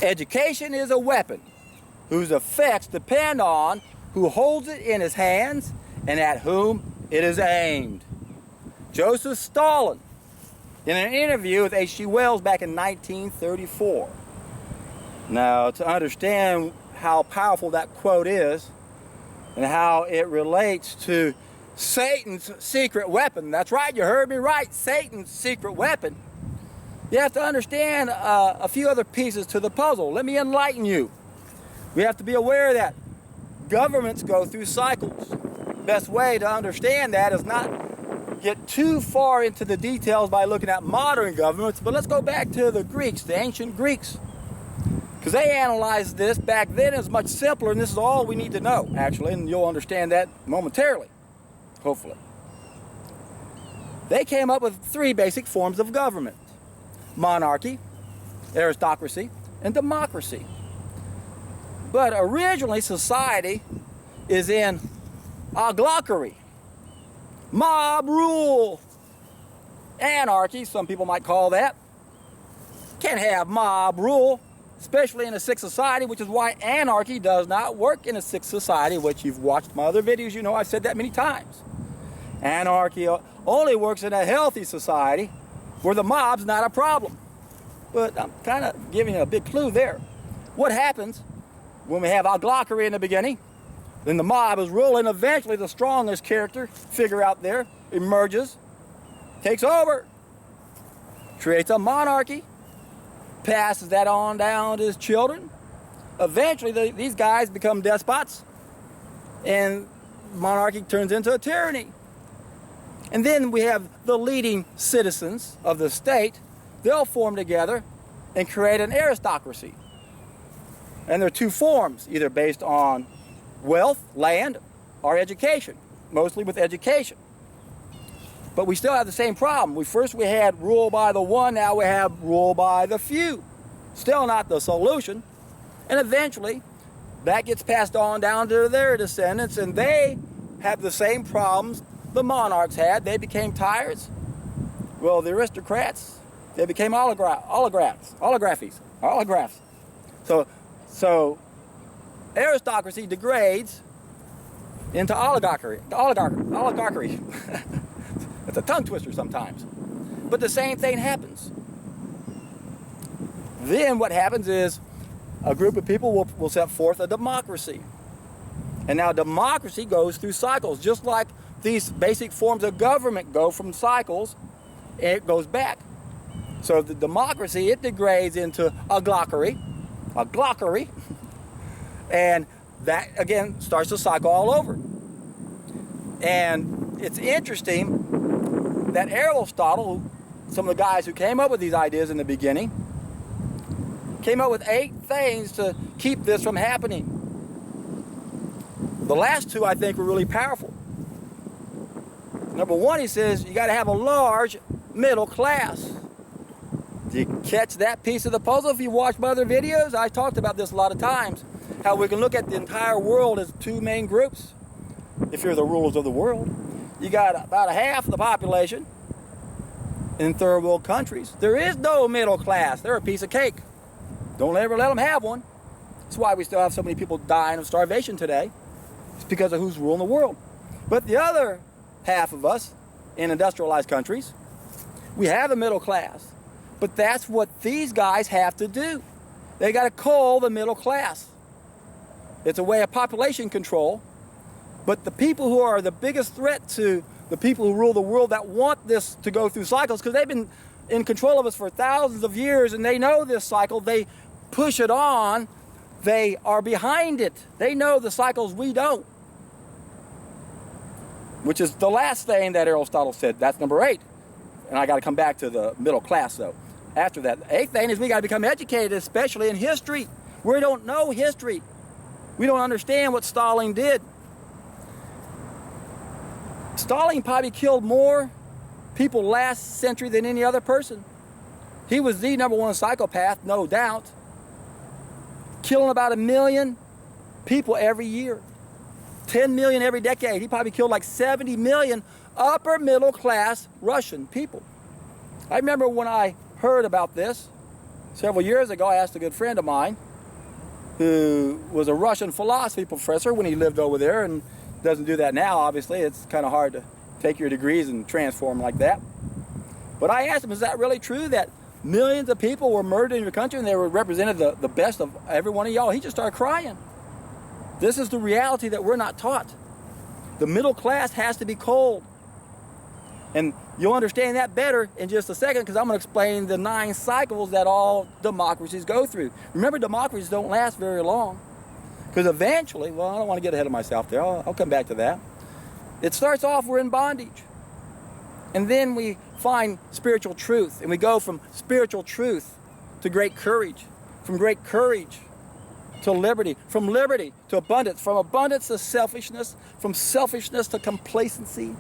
Education is a weapon whose effects depend on who holds it in his hands and at whom it is aimed. Joseph Stalin, in an interview with H.G. Wells back in 1934. Now, to understand how powerful that quote is and how it relates to Satan's secret weapon, that's right, you heard me right, Satan's secret weapon, you have to understand a few other pieces to the puzzle. Let me enlighten you. We have to be aware that governments go through cycles. Best way to understand that is not get too far into the details by looking at modern governments, but let's go back to the Greeks, the ancient Greeks. Because they analyzed this back then. It's much simpler, and this is all we need to know, actually, and you'll understand that momentarily, hopefully. They came up with three basic forms of government: monarchy, aristocracy, and democracy. But originally, society is in oligarchy, mob rule, anarchy, some people might call that. Can't have mob rule, especially in a sick society, which is why anarchy does not work in a sick society, which you've watched my other videos, you know I've said that many times. Anarchy only works in a healthy society where the mob's not a problem. But I'm kind of giving you a big clue there. What happens when we have oligarchy in the beginning? Then the mob is ruling. Eventually the strongest figure out there emerges, takes over, creates a monarchy, passes that on down to his children. Eventually these guys become despots, and monarchy turns into a tyranny. And then we have the leading citizens of the state. They'll form together and create an aristocracy. And there are two forms, either based on wealth, land, or education, mostly with education. But we still have the same problem. First we had rule by the one, now we have rule by the few. Still not the solution. And eventually that gets passed on down to their descendants, and they have the same problems the monarchs had. They became tyrants. Well, the aristocrats, they became oligarchs. So aristocracy degrades into oligarchy. It's a tongue twister sometimes. But the same thing happens. Then what happens is a group of people will set forth a democracy. And now democracy goes through cycles, just like these basic forms of government go from cycles, and it goes back. So the democracy, it degrades into oligarchy, and that again starts to cycle all over. And it's interesting that Aristotle, some of the guys who came up with these ideas in the beginning, came up with 8 things to keep this from happening. The last 2 I think were really powerful. Number 1, he says you got to have a large middle class. Do you catch that piece of the puzzle? If you watch my other videos, I talked about this a lot of times, how we can look at the entire world as 2 main groups. If you're the rulers of the world, you got about half the population in third world countries. There is no middle class. They're a piece of cake. Don't ever let them have one. That's why we still have so many people dying of starvation today. It's because of who's ruling the world. But the other half of us in industrialized countries, we have a middle class. But that's what these guys have to do. They got to cull the middle class. It's a way of population control. But the people who are the biggest threat to the people who rule the world, that want this to go through cycles, because they've been in control of us for thousands of years and they know this cycle, they push it on, they are behind it. They know the cycles we don't. Which is the last thing that Aristotle said. That's number 8. And I got to come back to the middle class though. After that, the 8th thing is we got to become educated, especially in history. We don't know history. We don't understand what Stalin did. Stalin probably killed more people last century than any other person. He was the number 1 psychopath, no doubt. Killing about 1 million people every year. 10 million every decade. He probably killed like 70 million upper middle class Russian people. I remember when I heard about this, Several years ago, I asked a good friend of mine who was a Russian philosophy professor when he lived over there, and doesn't do that now, obviously. It's kind of hard to take your degrees and transform like that. But I asked him, is that really true that millions of people were murdered in your country and they were represented the best of every one of y'all? He just started crying. This is the reality that we're not taught. The middle class has to be cold. And you'll understand that better in just a second, because I'm going to explain the 9 cycles that all democracies go through. Remember, democracies don't last very long, because eventually, well, I don't want to get ahead of myself there. I'll come back to that. It starts off, we're in bondage. And then we find spiritual truth, and we go from spiritual truth to great courage, from great courage to liberty, from liberty to abundance, from abundance to selfishness, from selfishness to complacency,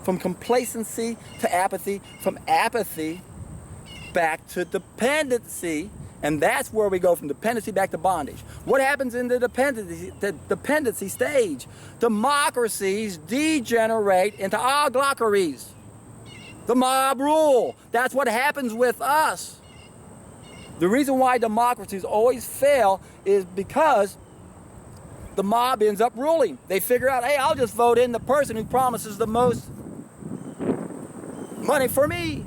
from complacency to apathy, from apathy back to dependency, and that's where we go from dependency back to bondage. What happens in the dependency stage? Democracies degenerate into autocracies. The mob rule. That's what happens with us. The reason why democracies always fail is because the mob ends up ruling. They figure out, hey, I'll just vote in the person who promises the most money for me.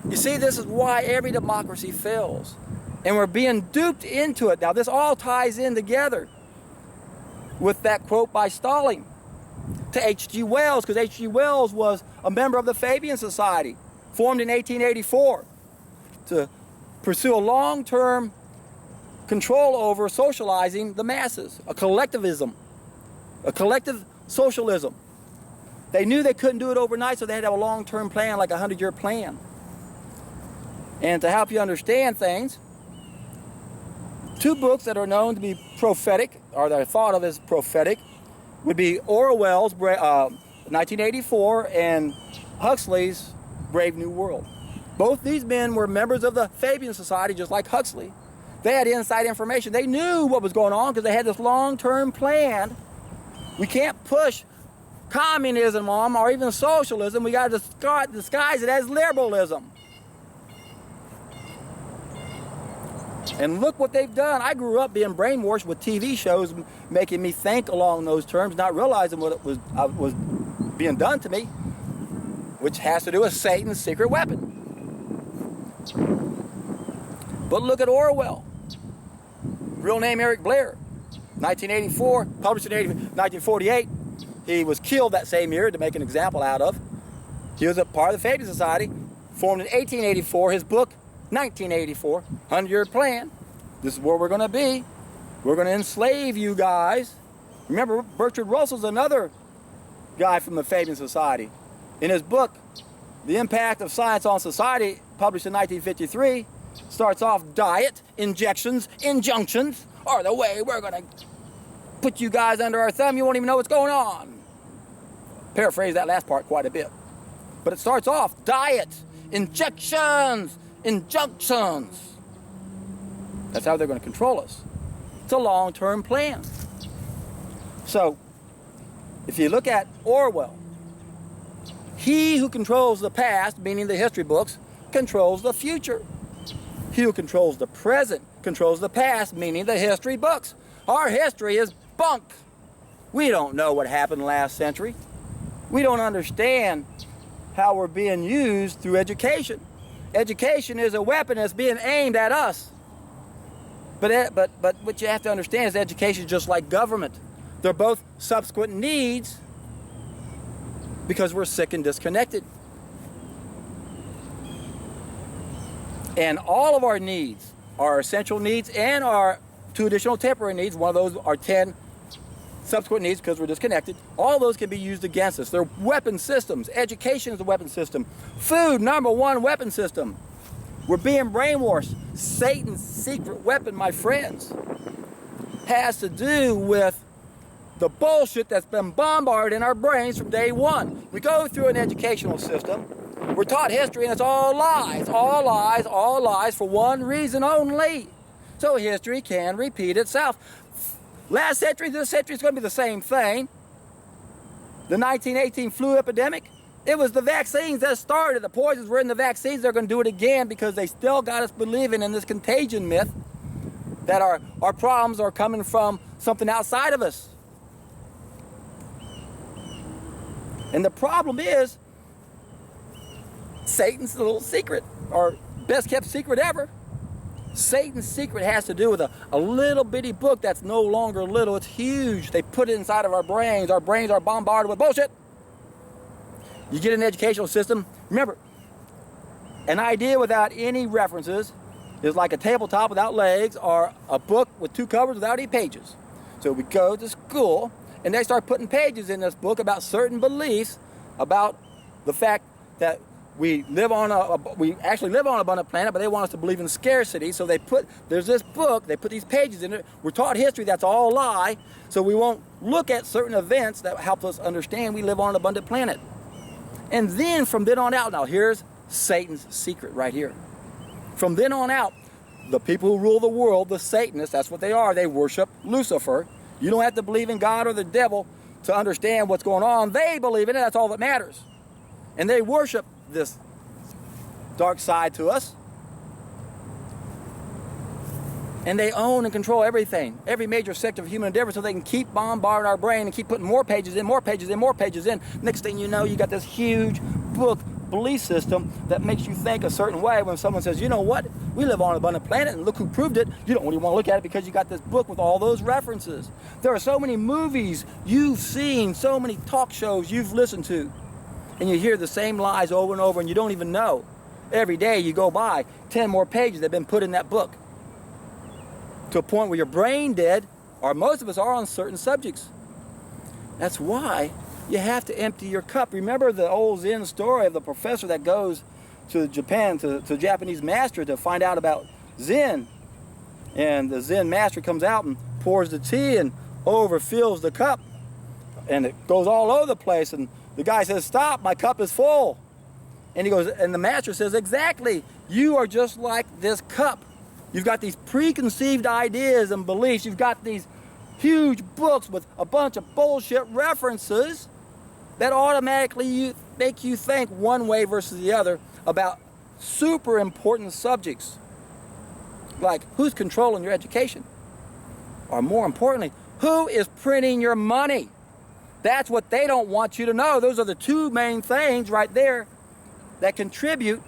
You see, this is why every democracy fails. And we're being duped into it. Now, this all ties in together with that quote by Stalin to H.G. Wells, because H.G. Wells was a member of the Fabian Society, formed in 1884 to pursue a long-term control over socializing the masses, a collectivism, a collective socialism. They knew they couldn't do it overnight, so they had to have a long-term plan, like a 100-year plan. And to help you understand things, 2 books that are known to be prophetic, or that are thought of as prophetic, would be Orwell's 1984 and Huxley's Brave New World. Both these men were members of the Fabian Society, just like Huxley. They had inside information. They knew what was going on because they had this long-term plan. We can't push communism on, or even socialism. We got to disguise it as liberalism. And look what they've done. I grew up being brainwashed with TV shows making me think along those terms, not realizing what it was being done to me, which has to do with Satan's secret weapon. But look at Orwell. Real name Eric Blair. 1984, published in 1948. He was killed that same year to make an example out of. He was a part of the Fabian Society, formed in 1884. His book, 1984, 100-year plan. This is where we're going to be. We're going to enslave you guys. Remember, Bertrand Russell's another guy from the Fabian Society. In his book, The Impact of Science on Society, published in 1953, starts off, diet, injections, injunctions are the way we're going to put you guys under our thumb. You won't even know what's going on. Paraphrase that last part quite a bit. But it starts off, diet, injections, injunctions. That's how they're going to control us. It's a long-term plan. So, if you look at Orwell, he who controls the past, meaning the history books, controls the future. He who controls the present controls the past, meaning the history books. Our history is bunk. We don't know what happened last century. We don't understand how we're being used through education. Education is a weapon that's being aimed at us. But what you have to understand is education is just like government. They're both subsequent needs because we're sick and disconnected. And all of our needs, our essential needs and our 2 additional temporary needs, one of those are 10 subsequent needs because we're disconnected, all those can be used against us. They're weapon systems. Education is a weapon system. Food, #1 weapon system. We're being brainwashed. Satan's secret weapon, my friends, has to do with the bullshit that's been bombarded in our brains from day one. We go through an educational system. We're taught history, and it's all lies, all lies, all lies for one reason only. So history can repeat itself. Last century, this century is going to be the same thing. The 1918 flu epidemic It was the vaccines that started. The poisons were in the vaccines. They're going to do it again because they still got us believing in this contagion myth that our problems are coming from something outside of us. And the problem is Satan's little secret, or best kept secret ever. Satan's secret has to do with a little bitty book that's no longer little, it's huge. They put it inside of our brains. Our brains are bombarded with bullshit. You get an educational system. Remember, an idea without any references is like a tabletop without legs, or a book with 2 covers without any pages. So we go to school and they start putting pages in this book about certain beliefs about the fact that we actually live on an abundant planet, but they want us to believe in scarcity. So there's this book, they put these pages in it. We're taught history that's all a lie, so we won't look at certain events that help us understand we live on an abundant planet. And then from then on out, now here's Satan's secret right here. From then on out, the people who rule the world, the Satanists, that's what they are. They worship Lucifer. You don't have to believe in God or the devil to understand what's going on. They believe in it. That's all that matters. And they worship this dark side to us. And they own and control everything, every major sector of human endeavor, so they can keep bombarding our brain and keep putting more pages in, more pages in, more pages in. Next thing you know, you got this huge book belief system that makes you think a certain way. When someone says, you know what, we live on an abundant planet and look who proved it, you don't really want to look at it because you got this book with all those references. There are so many movies you've seen, so many talk shows you've listened to, and you hear the same lies over and over and you don't even know. Every day you go by, 10 more pages that have been put in that book, to a point where you're brain dead, or most of us are on certain subjects. That's why you have to empty your cup. Remember the old Zen story of the professor that goes to Japan, to Japanese master to find out about Zen. And the Zen master comes out and pours the tea and overfills the cup. And it goes all over the place. And the guy says, stop, my cup is full. And he goes, and the master says, exactly, you are just like this cup. You've got these preconceived ideas and beliefs. You've got these huge books with a bunch of bullshit references that automatically make you think one way versus the other about super important subjects. Like, who's controlling your education? Or more importantly, who is printing your money? That's what they don't want you to know. Those are the 2 main things right there that contribute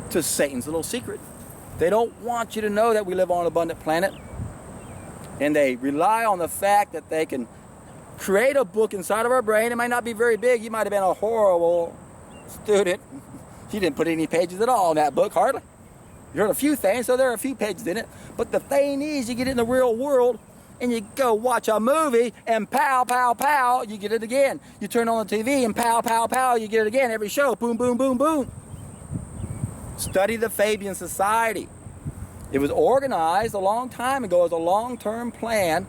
to Satan's little secret. They don't want you to know that we live on an abundant planet. And they rely on the fact that they can create a book inside of our brain. It might not be very big. You might have been a horrible student. You didn't put any pages at all in that book, hardly. You heard a few things, so there are a few pages in it. But the thing is, you get in the real world and you go watch a movie and pow, pow, pow, you get it again. You turn on the TV and pow, pow, pow, you get it again. Every show, boom, boom, boom, boom. Study the Fabian Society. It was organized a long time ago as a long-term plan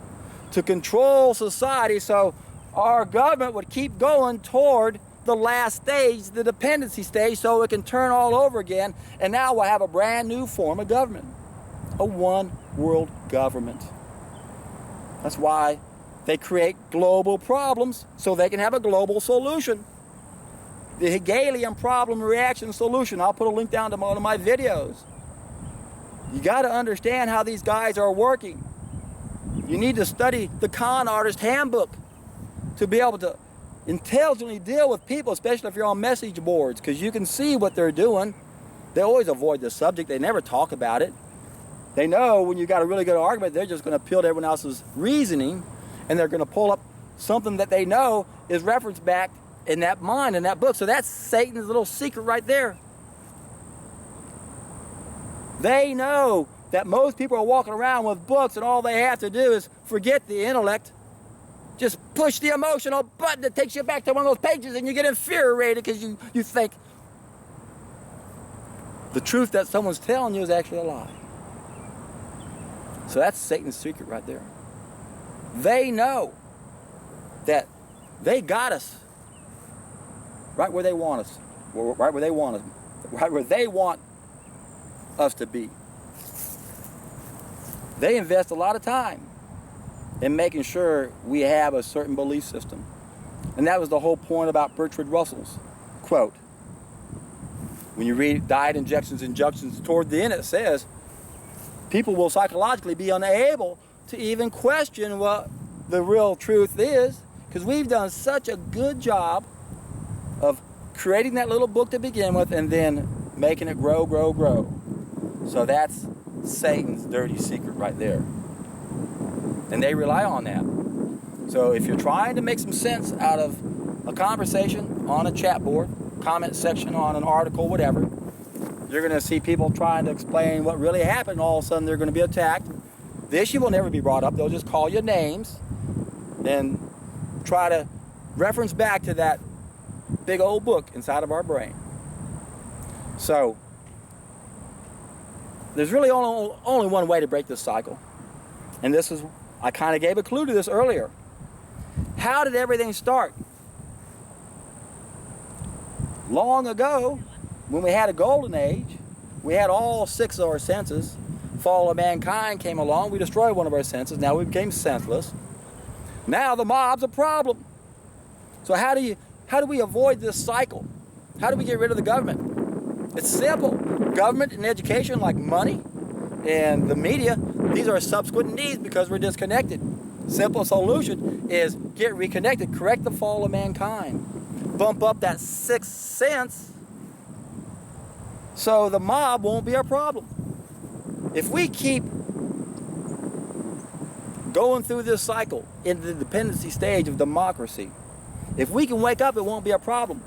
to control society so our government would keep going toward the last stage, the dependency stage, so it can turn all over again. And now we'll have a brand new form of government, a one world government. That's why they create global problems so they can have a global solution. The Hegelian problem reaction solution. I'll put a link down to one of my videos. You got to understand how these guys are working. You need to study the con artist handbook to be able to intelligently deal with people, especially if you're on message boards, because you can see what they're doing. They always avoid the subject. They never talk about it. They know when you got a really good argument, they're just going to appeal to everyone else's reasoning, and they're going to pull up something that they know is referenced back in that mind, in that book. So that's Satan's little secret right there. They know that most people are walking around with books and all they have to do is forget the intellect. Just push the emotional button that takes you back to one of those pages and you get infuriated because you think the truth that someone's telling you is actually a lie. So that's Satan's secret right there. They know that they got us right where they want us, right where they want us, right where they want us to be. They invest a lot of time in making sure we have a certain belief system. And that was the whole point about Bertrand Russell's quote. When you read diet injunctions toward the end, it says people will psychologically be unable to even question what the real truth is, because we've done such a good job of creating that little book to begin with and then making it grow, grow, grow. So that's Satan's dirty secret right there. And they rely on that. So if you're trying to make some sense out of a conversation on a chat board, comment section on an article, whatever, you're going to see people trying to explain what really happened. All of a sudden they're going to be attacked. The issue will never be brought up. They'll just call you names and try to reference back to that big old book inside of our brain. So there's really only one way to break this cycle. And this is, I kind of gave a clue to this earlier. How did everything start? Long ago, when we had a golden age, we had all 6 of our senses. Fall of mankind came along, we destroyed one of our senses, now we became senseless. Now the mob's a problem. So how do we avoid this cycle? How do we get rid of the government? It's simple. Government and education, like money and the media, these are subsequent needs because we're disconnected. Simple solution is get reconnected, correct the fall of mankind. Bump up that 6th sense so the mob won't be our problem. If we keep going through this cycle into the dependency stage of democracy, if we can wake up, it won't be a problem.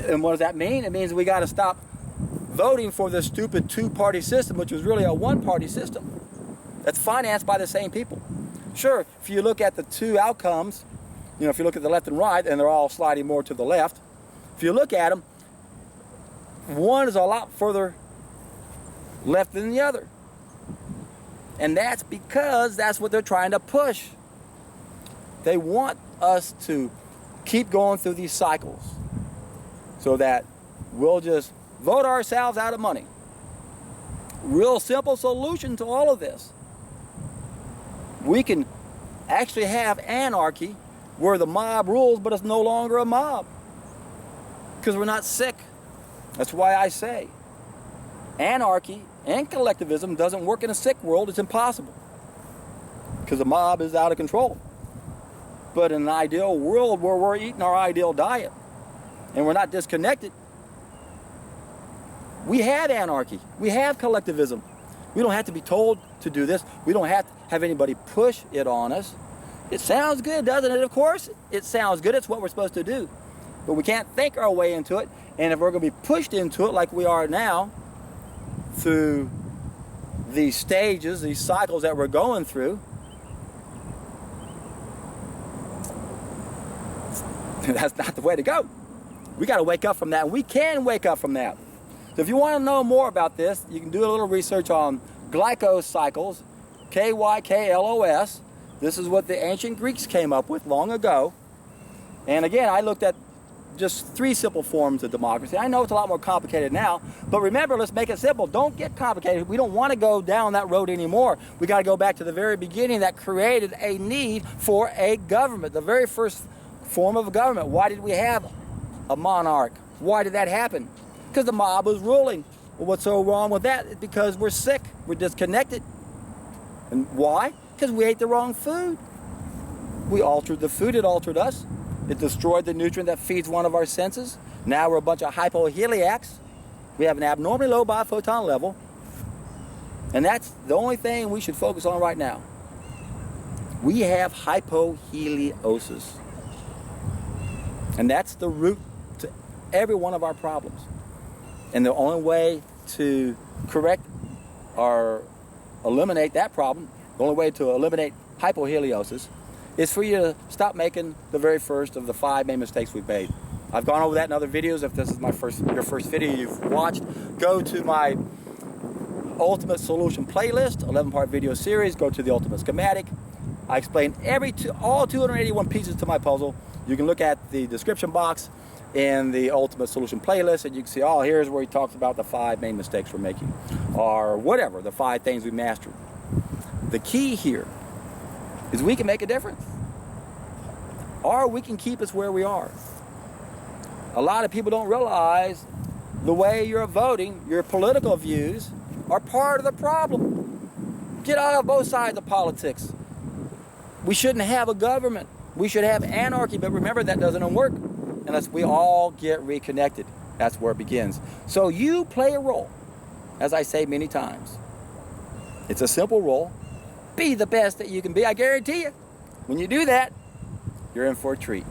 And what does that mean? It means we got to stop voting for this stupid 2-party system, which was really a 1-party system that's financed by the same people. Sure, if you look at the 2 outcomes, if you look at the left and right, and they're all sliding more to the left, if you look at them, one is a lot further left than the other. And that's because that's what they're trying to push. They want us to keep going through these cycles so that we'll just vote ourselves out of money. Real simple solution to all of this. We can actually have anarchy where the mob rules, but it's no longer a mob because we're not sick. That's why I say anarchy and collectivism doesn't work in a sick world. It's impossible because the mob is out of control. But in an ideal world where we're eating our ideal diet and we're not disconnected, we have anarchy. We have collectivism. We don't have to be told to do this. We don't have to have anybody push it on us. It sounds good, doesn't it? Of course, it sounds good. It's what we're supposed to do. But we can't think our way into it. And if we're going to be pushed into it like we are now, through these stages, these cycles that we're going through, that's not the way to go. We got to wake up from that. We can wake up from that. So if you want to know more about this, you can do a little research on glycocycles, K-Y-K-L-O-S. This is what the ancient Greeks came up with long ago. And again, I looked at just 3 simple forms of democracy. I know it's a lot more complicated now, but remember, let's make it simple. Don't get complicated. We don't want to go down that road anymore. We got to go back to the very beginning that created a need for a government, the very first form of government. Why did we have a monarch? Why did that happen? Because the mob was ruling. Well, what's so wrong with that? It's because we're sick. We're disconnected. And why? Because we ate the wrong food. We altered the food. It altered us. It destroyed the nutrient that feeds one of our senses. Now we're a bunch of hypoheliacs. We have an abnormally low biphoton level. And that's the only thing we should focus on right now. We have hypoheliosis. And that's the root to every one of our problems. And the only way to correct or eliminate that problem, the only way to eliminate hypoheliosis, is for you to stop making the very first of the 5 main mistakes we've made. I've gone over that in other videos. If this is your first video you've watched, go to my Ultimate Solution playlist, 11-part video series. Go to the Ultimate Schematic. I explain all 281 pieces to my puzzle. You can look at the description box in the Ultimate Solution playlist, and you can see, oh, here's where he talks about the 5 main mistakes we're making, or whatever, the 5 things we mastered. The key here is we can make a difference. or we can keep us where we are. A lot of people don't realize the way you're voting, your political views, are part of the problem. Get out of both sides of politics. We shouldn't have a government. We should have anarchy, but remember, that doesn't work unless we all get reconnected. That's where it begins. So you play a role, as I say many times. It's a simple role. Be the best that you can be. I guarantee you, when you do that, you're in for a treat.